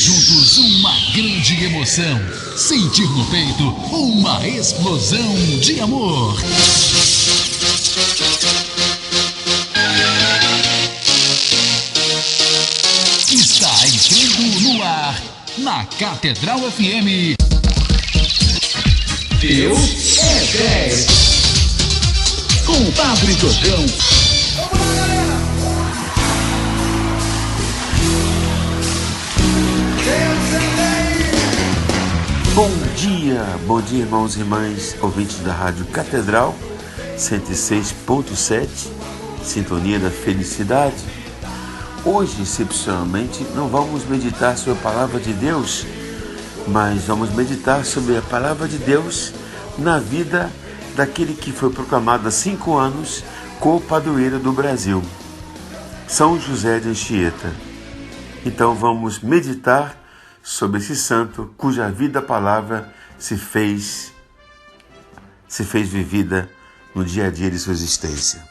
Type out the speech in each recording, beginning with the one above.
juntos uma grande emoção. Sentir no peito uma explosão de amor. Está entrando no ar, na Catedral FM. Deus é 10. Com o Padre Jordão. Bom dia irmãos e irmãs, ouvintes da Rádio Catedral 106.7, Sintonia da Felicidade. Hoje, excepcionalmente, não vamos meditar sobre a Palavra de Deus, mas vamos meditar sobre a Palavra de Deus na vida daquele que foi proclamado há 5 anos co-padroeiro do Brasil, São José de Anchieta. Então vamos meditar sobre esse santo cuja vida a palavra se fez vivida no dia a dia de sua existência.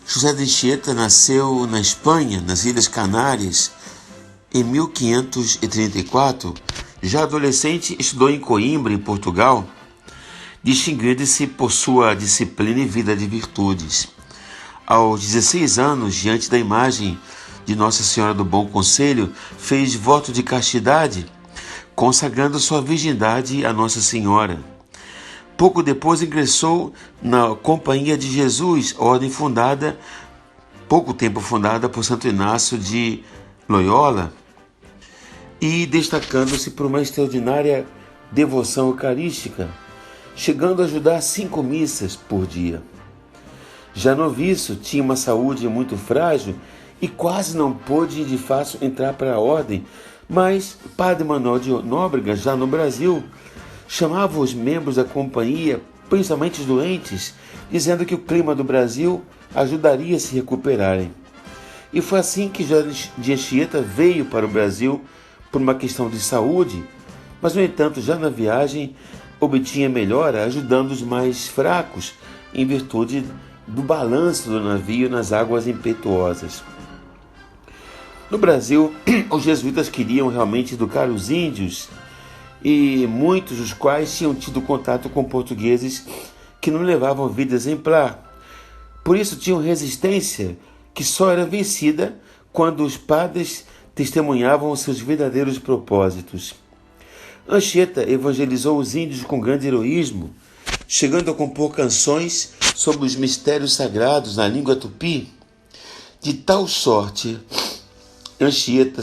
José de Anchieta nasceu na Espanha, nas Ilhas Canárias, em 1534. Já adolescente, estudou em Coimbra, em Portugal, distinguindo-se por sua disciplina e vida de virtudes. Aos 16 anos, diante da imagem de Nossa Senhora do Bom Conselho, fez voto de castidade, consagrando sua virgindade a Nossa Senhora. Pouco depois ingressou na Companhia de Jesus, ordem pouco tempo fundada por Santo Inácio de Loyola, e destacando-se por uma extraordinária devoção eucarística, chegando a ajudar 5 missas por dia. Já noviço, tinha uma saúde muito frágil e quase não pôde de fácil entrar para a ordem, mas Padre Manuel de Nóbrega, já no Brasil, chamava os membros da companhia, principalmente os doentes, dizendo que o clima do Brasil ajudaria a se recuperarem. E foi assim que José de Anchieta veio para o Brasil por uma questão de saúde, mas, no entanto, já na viagem, obtinha melhora ajudando os mais fracos, em virtude do balanço do navio nas águas impetuosas. No Brasil, os jesuítas queriam realmente educar os índios, e muitos dos quais tinham tido contato com portugueses que não levavam vida exemplar. Por isso tinham resistência que só era vencida quando os padres testemunhavam os seus verdadeiros propósitos. Anchieta evangelizou os índios com grande heroísmo, chegando a compor canções sobre os mistérios sagrados na língua tupi. De tal sorte, Anchieta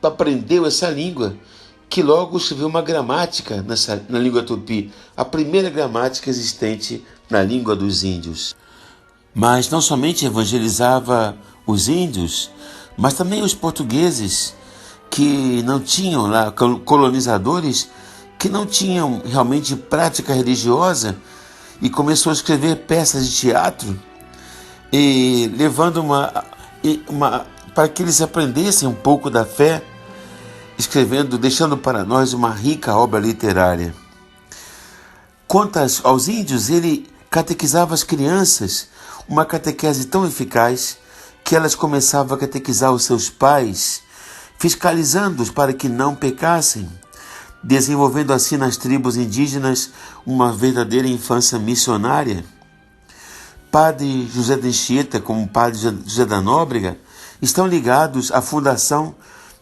aprendeu essa língua que logo escreveu uma gramática na língua tupi, a primeira gramática existente na língua dos índios. Mas não somente evangelizava os índios, mas também os portugueses que não tinham lá, colonizadores que não tinham realmente prática religiosa, e começou a escrever peças de teatro e levando para que eles aprendessem um pouco da fé, deixando para nós uma rica obra literária. Quanto aos índios, ele catequizava as crianças, uma catequese tão eficaz que elas começavam a catequizar os seus pais, fiscalizando-os para que não pecassem, desenvolvendo assim nas tribos indígenas uma verdadeira infância missionária. Padre José de Anchieta, como Padre José da Nóbrega, estão ligados à fundação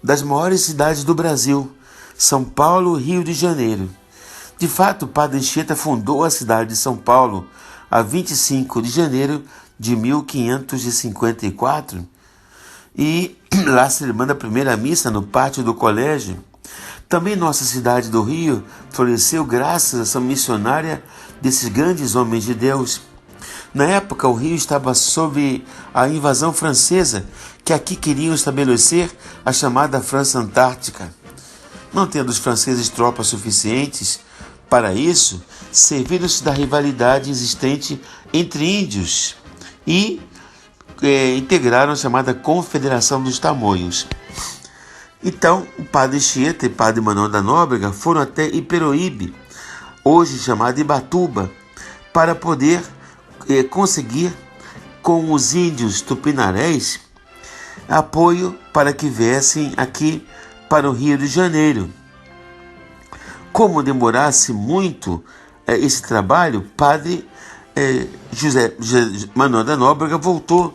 das maiores cidades do Brasil, São Paulo e Rio de Janeiro. De fato, Padre Anchieta fundou a cidade de São Paulo a 25 de janeiro de 1554 e lá celebrando a primeira missa no pátio do colégio. Também nossa cidade do Rio floresceu graças à ação missionária desses grandes homens de Deus. Na época, o Rio estava sob a invasão francesa, que aqui queriam estabelecer a chamada França Antártica. Não tendo os franceses tropas suficientes para isso, serviram-se da rivalidade existente entre índios e integraram a chamada Confederação dos Tamoios. Então, o Padre Anchieta e Padre Manuel da Nóbrega foram até Iperoíbe, hoje chamado Ibatuba, para poder conseguir com os índios tupinarés apoio para que viessem aqui para o Rio de Janeiro. Como demorasse muito esse trabalho, padre José Manuel da Nóbrega voltou,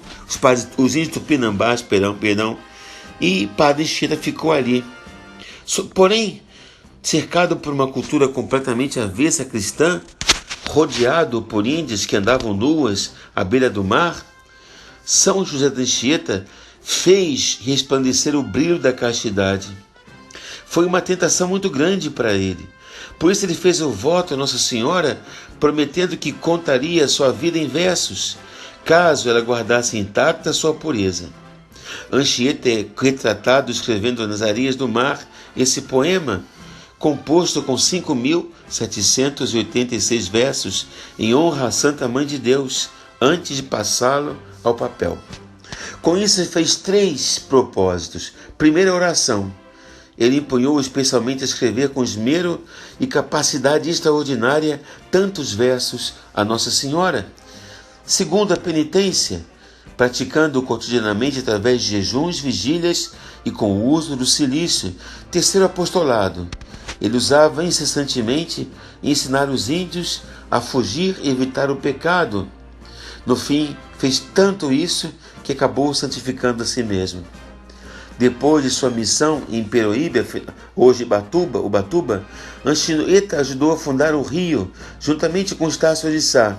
os índios tupinambás, e padre Anchieta ficou ali. Porém, cercado por uma cultura completamente avessa cristã, rodeado por índias que andavam nuas à beira do mar, São José de Anchieta fez resplandecer o brilho da castidade. Foi uma tentação muito grande para ele. Por isso ele fez o voto a Nossa Senhora, prometendo que contaria sua vida em versos, caso ela guardasse intacta sua pureza. Anchieta é retratado escrevendo nas areias do mar esse poema, composto com 5.786 versos, em honra à Santa Mãe de Deus, antes de passá-lo ao papel. Com isso ele fez 3 propósitos. Primeira, oração. Ele empunhou especialmente a escrever com esmero e capacidade extraordinária tantos versos a Nossa Senhora. Segundo, a penitência, praticando cotidianamente através de jejuns, vigílias e com o uso do cilício. Terceiro, apostolado. Ele usava incessantemente ensinar os índios a fugir e evitar o pecado. No fim, fez tanto isso que acabou santificando a si mesmo. Depois de sua missão em Peroíbe, hoje Ubatuba, Anchieta ajudou a fundar o Rio, juntamente com Estácio de Sá.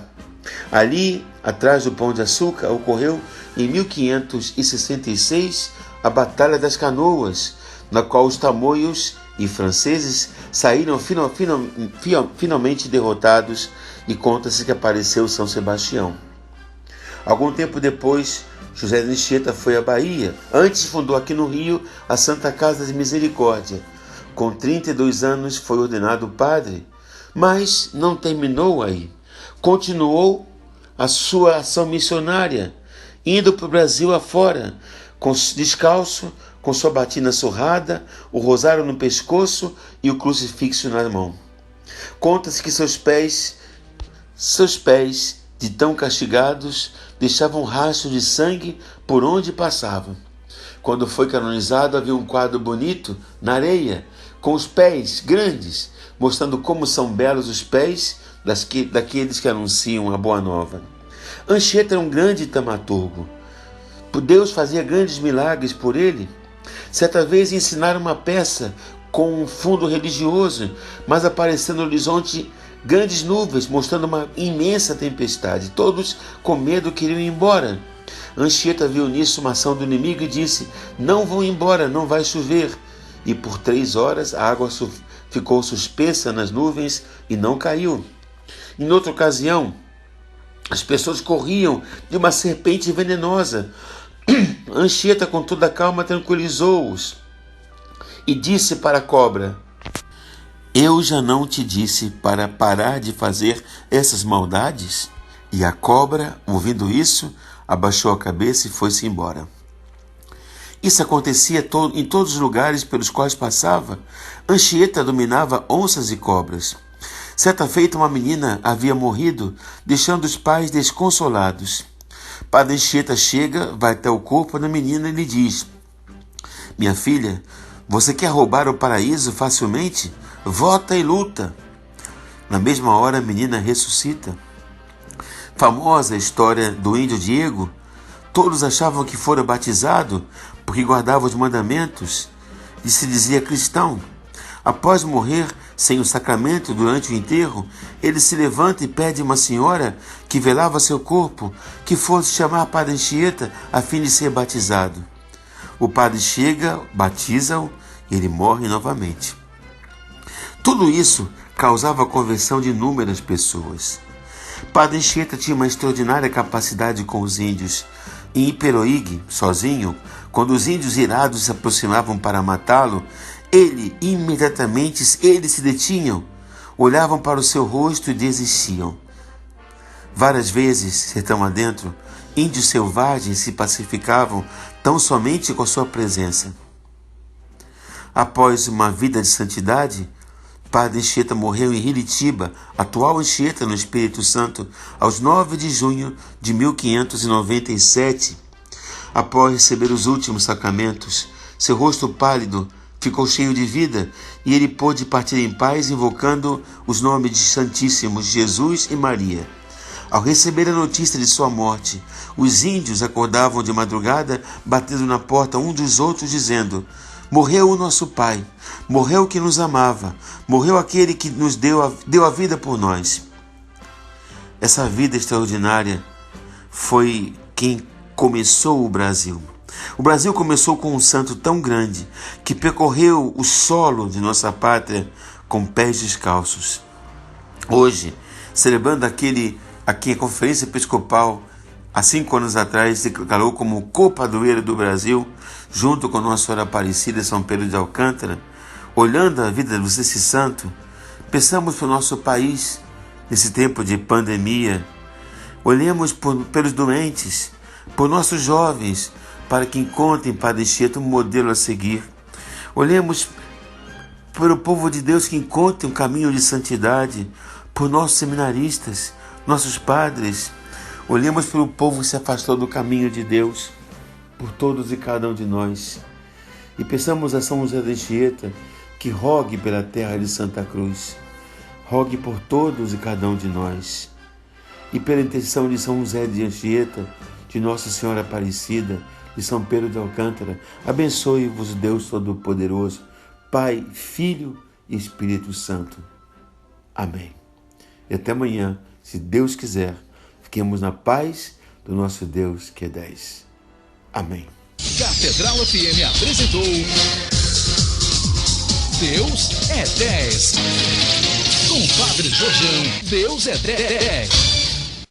Ali, atrás do Pão de Açúcar, ocorreu em 1566 a Batalha das Canoas, na qual os tamoios e franceses saíram finalmente derrotados, e conta-se que apareceu São Sebastião. Algum tempo depois, José de Anchieta foi à Bahia. Antes fundou aqui no Rio a Santa Casa de Misericórdia. Com 32 anos foi ordenado padre, mas não terminou aí. Continuou a sua ação missionária, indo para o Brasil afora, descalço, com sua batina surrada, o rosário no pescoço e o crucifixo na mão. Conta-se que seus pés, de tão castigados, deixavam rastro de sangue por onde passavam. Quando foi canonizado, havia um quadro bonito na areia, com os pés grandes, mostrando como são belos os pés daqueles que anunciam a boa nova. Anchieta era um grande taumaturgo. Deus fazia grandes milagres por ele. Certa vez ensinaram uma peça com um fundo religioso, mas apareceu no horizonte grandes nuvens, mostrando uma imensa tempestade. Todos, com medo, queriam ir embora. Anchieta viu nisso uma ação do inimigo e disse: "Não vão embora, não vai chover." E por 3 horas a água ficou suspensa nas nuvens e não caiu. Em outra ocasião, as pessoas corriam de uma serpente venenosa. Anchieta, com toda a calma, tranquilizou-os e disse para a cobra: "Eu já não te disse para parar de fazer essas maldades?" E a cobra, ouvindo isso, abaixou a cabeça e foi-se embora. Isso acontecia em todos os lugares pelos quais passava. Anchieta dominava onças e cobras. Certa feita, uma menina havia morrido, deixando os pais desconsolados. Padre Anchieta chega, vai até o corpo da menina e lhe diz: "Minha filha, você quer roubar o paraíso facilmente? Vota e luta." Na mesma hora, a menina ressuscita. Famosa a história do índio Diego. Todos achavam que fora batizado porque guardava os mandamentos e se dizia cristão. Após morrer sem o sacramento durante o enterro, ele se levanta e pede a uma senhora que velava seu corpo que fosse chamar Padre Anchieta a fim de ser batizado. O padre chega, batiza-o e ele morre novamente. Tudo isso causava a conversão de inúmeras pessoas. Padre Anchieta tinha uma extraordinária capacidade com os índios. Em Iperoígue, sozinho, quando os índios irados se aproximavam para matá-lo, imediatamente eles se detinham, olhavam para o seu rosto e desistiam. Várias vezes, sertão adentro, índios selvagens se pacificavam tão somente com a sua presença. Após uma vida de santidade, Padre Anchieta morreu em Riritiba, atual Anchieta, no Espírito Santo, aos 9 de junho de 1597. Após receber os últimos sacramentos, seu rosto pálido ficou cheio de vida e ele pôde partir em paz, invocando os nomes de Santíssimos Jesus e Maria. Ao receber a notícia de sua morte, os índios acordavam de madrugada, batendo na porta um dos outros, dizendo: morreu o nosso pai, morreu o que nos amava, morreu aquele que nos deu a vida por nós. Essa vida extraordinária foi quem começou o Brasil. O Brasil começou com um santo tão grande que percorreu o solo de nossa pátria com pés descalços. Hoje, celebrando aquele a quem a Conferência Episcopal, há 5 anos atrás, declarou como co-padroeiro do Brasil, junto com Nossa Senhora Aparecida, São Pedro de Alcântara, olhando a vida desse santo, pensamos para o nosso país, nesse tempo de pandemia, olhemos pelos doentes, por nossos jovens, para que encontrem Padre Anchieta um modelo a seguir. Olhemos para o povo de Deus que encontre um caminho de santidade, por nossos seminaristas, nossos padres. Olhemos pelo povo que se afastou do caminho de Deus, por todos e cada um de nós. E peçamos a São José de Anchieta que rogue pela terra de Santa Cruz, rogue por todos e cada um de nós. E pela intercessão de São José de Anchieta, de Nossa Senhora Aparecida, de São Pedro de Alcântara, abençoe-vos Deus Todo-Poderoso, Pai, Filho e Espírito Santo. Amém. E até amanhã, se Deus quiser, fiquemos na paz do nosso Deus que é 10. Amém. Catedral FM apresentou Deus é 10. Com Padre Jorjão, Deus é 10.